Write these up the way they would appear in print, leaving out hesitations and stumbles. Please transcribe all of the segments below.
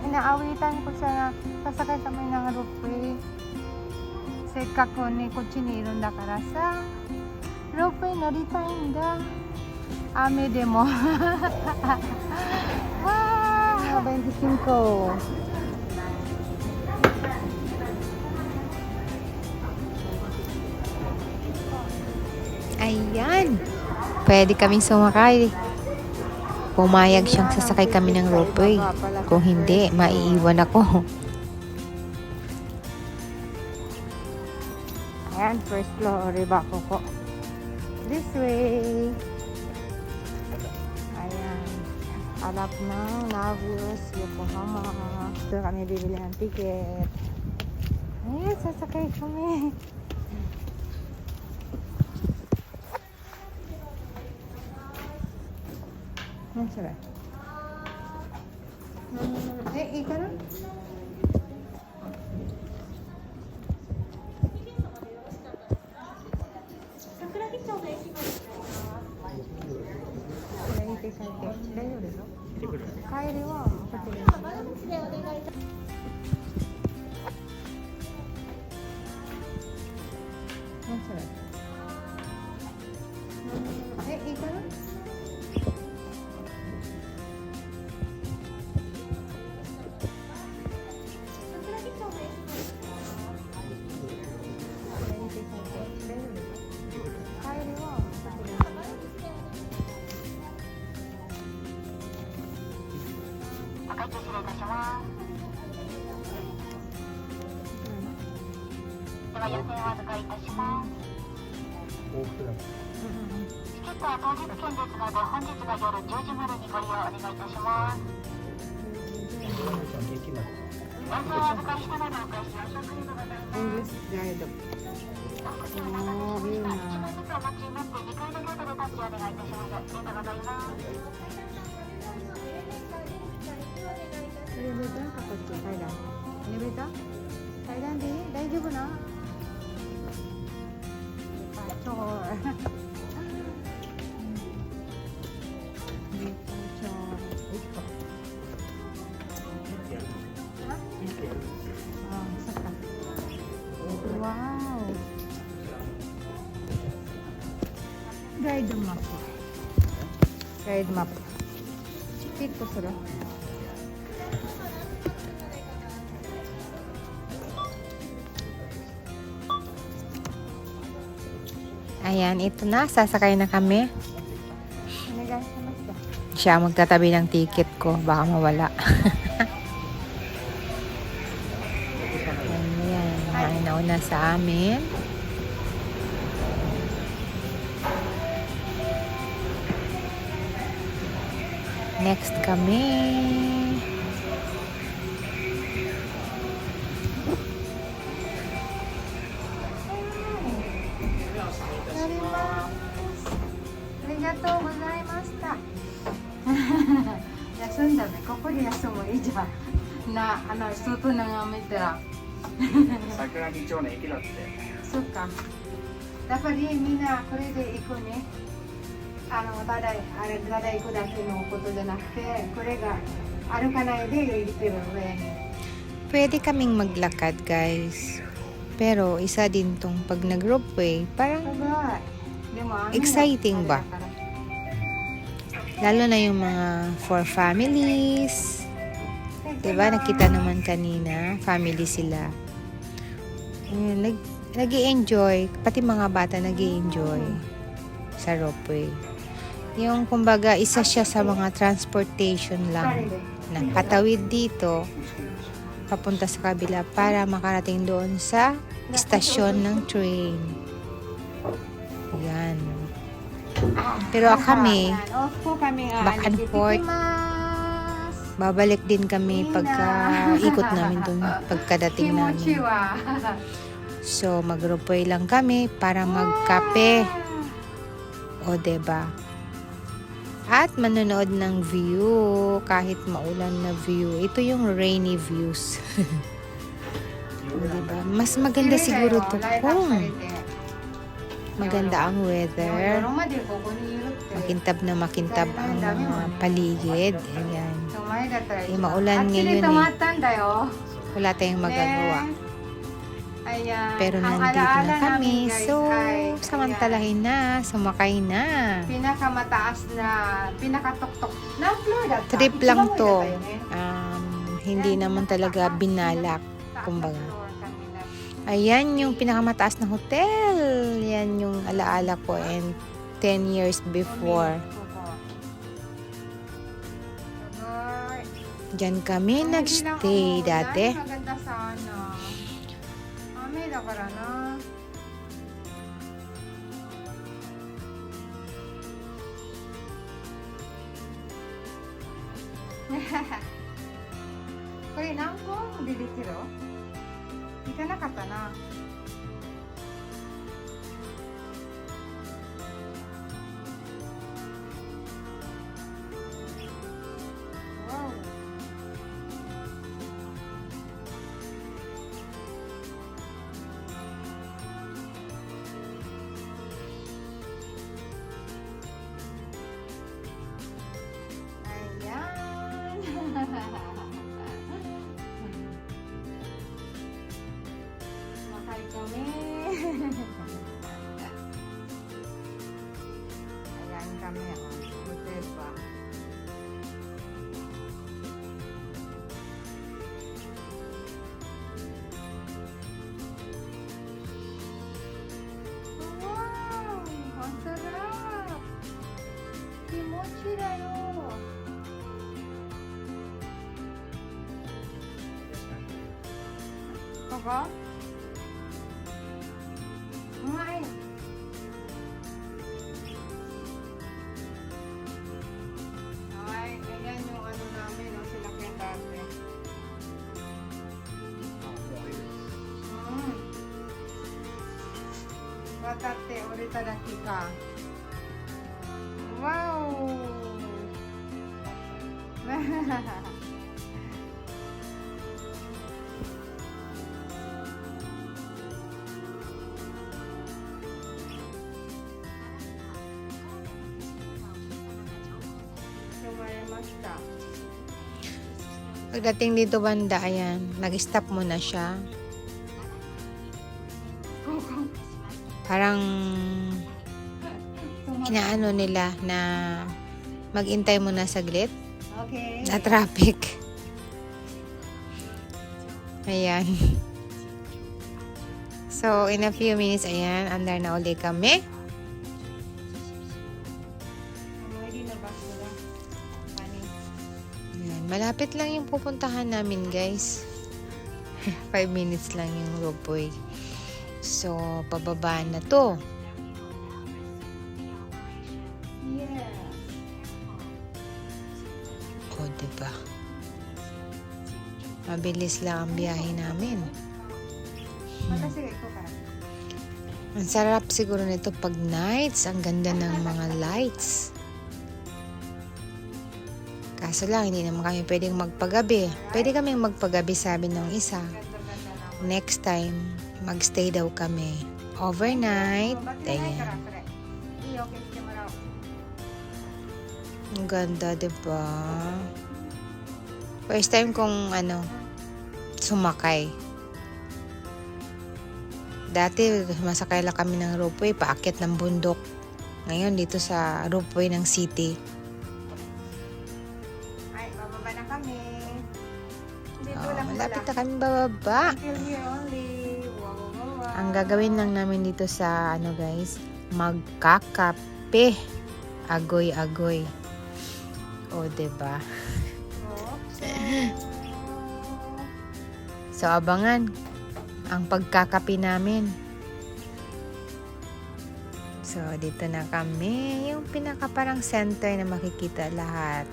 inaawitan ko siya na sasakay kami ng ropeway. Sekako ni Kuchini irun dakara sa ropeway naritaiんだ. Ame demo. Wow! 25. Ayan. Pwede kaming sumakay. Pumayag siyang sasakay kami ng ropeway. Kung hindi, maiiwan ako. Ayan, first floor, Ribako ko. This way. Ayan. Alap ng Navios, Yokohama. Dito kami bibili ng ticket. Ayan, sasakay kami. Ano sila? Ika na? English guide. Oh, yun na. Elevator? Kakotsu? Kailan? Elevator? Kailan di? Daijoubu na? Departure. Departure. Ito. Ah, saka. Wow! Guide map. Guide map. Fit ko sila. Ayan, ito na. Sasakay na kami. Onegaishimasu. Siya magtatabi ng ticket ko. Baka mawala. Ayan. Ay, nauna sa amin. Next kami. Arigatou gozaimashita. 休んだね。ここで休むいいじゃん。な、外眺めたら。桜木町の駅だって。そっか。やっぱりみんなこれで行くね。ただ行くだけのことじゃなくて、これが歩かないで行ってる上に。Pwede kaming maglakad, guys. Pero isa din tong pag nag-ropeway, parang すごい。でも雨が exciting ba? あれだから lalo na yung mga for families. Diba? Nakita naman kanina, family sila. Ayun, nag-i-enjoy, pati mga bata nag-i-enjoy sa ropeway. Yung kumbaga, isa siya sa mga transportation lang na patawid dito, papunta sa kabila para makarating doon sa istasyon ng train. Yan. Pero kami, back and forth. Babalik din kami pagka ikot namin doon, pagkadating namin. So, mag-ropeway lang kami para magkape. O, diba? At manonood ng view, kahit maulan na view. Ito yung rainy views. O, diba? Mas maganda siguro to kung maganda ang weather. Makintab na makintab ang mga paligid. Ayan. 前だったら一番。maulan あっち ngayon で止まったんだよ。 Wala tayong magagawa. Ne. Ayan. Pero Ang nandito alaala na kami. namin, guys, So, ay, samantalahin na. Sumakay na. pinakamataas na, pinakatuktok na floor data. Trip lang Ichiban to. mo yata yun eh. Hindi Yan, naman talaga taas, binalak. taas na kumbaga. floor kanina. Ayan yung pinakamataas na hotel. Yan yung alaala ko and 10 years before. Diyan kami nagstay dati. Maganda sana. Mami, daからな. Kore何本でできる? 行かなかったな. Wow. Ayan. Makay kami. Ayan kami. Hotel pa. Wow! Ang sarap! Kimochi da yo. Koko? Umay. Ay, ganyan yung ano namin, no, sila kaya dati. Watate, orita daki ka. Wow! Sumayamashita. Pagdating dito banda, ayan, nag-stop muna siya. Parang inaano nila na mag-intay muna saglit Okay. na traffic. Ayan. So, in a few minutes, ayan, andar na uli kami. Hindi na ba sila? Ani? Ayan, malapit lang yung pupuntahan namin, guys. 5 minutes lang yung roadway. So, pababa na to. Yeah. O, diba? Mabilis lang ang biyahe namin. Matasi ito ka. Ang sarap siguro nito pag nights. Ang ganda ng mga lights. Kaso lang, hindi naman kami pwedeng magpagabi. Pwede kaming magpagabi, sabi ng isa. Ganda-ganda naman. Next time, magstay daw kami. Overnight. Ayan. Ang ganda, diba? First time kong sumakay. Dati, masakay lang kami ng ropeway, paakyat ng bundok. Ngayon, dito sa ropeway ng city. Ay, bababa na kami. Dito Oh, lang malapit na pala. kami bababa. Until here only. Wow, wow, wow. Ang gagawin lang namin dito sa, guys, magkakape. Agoy-agoy. O, diba? So, abangan ang pagkakape namin. So, dito na kami. Yung pinaka parang center na makikita lahat.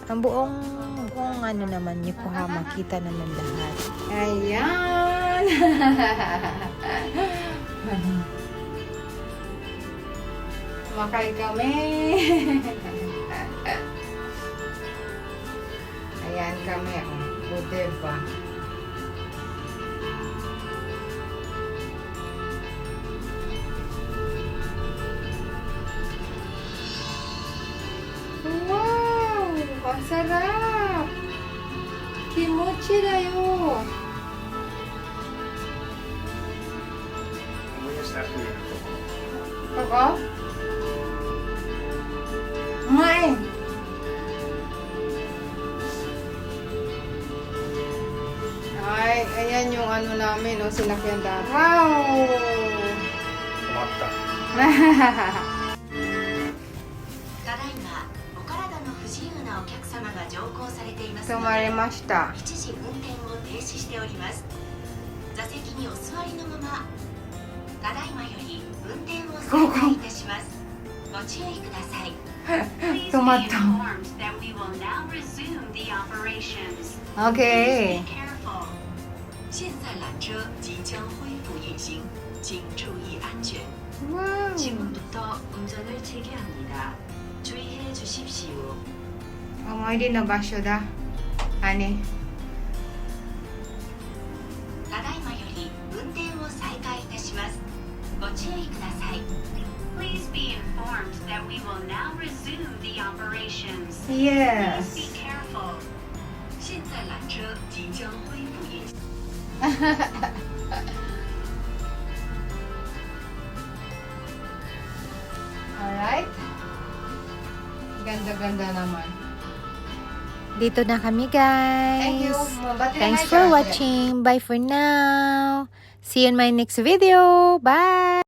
Ang buong naman, Yokohama, makita naman lahat. Ayan! Makay kami! Ayan kami. O, diba? Wow! Ang Sarap! Kimochi da yo! 思い出したら冬のとこ Koko? Umay! Ay, ayan yung ano namin, no? Sinakyan dati. Wow! 困った ただいまお体の不自由なお客様が乗降されていますので Tumarimashita. 一時運転を停止しております。座席にお座りのままただいまより運転を再開いたします。ご注意ください。 Tumato. that we will now resume the operations. Okay. Be careful. 现在缆车即将恢复运行，请注意安全。 Wow! 지금부터 운전을 재개합니다. 주의해 주십시오. Omoide no basho da. Ani? ただいまより運転を再開いたします。ご注意ください。Please be informed that we will now resume the operations. Yes! Please be careful. 现在缆车即将恢复运行。 Alright. Ganda-ganda naman. Dito na kami, guys. Thank you. Bati na Thanks kayo, for Ate. watching. Bye for now. See you in my next video. Bye!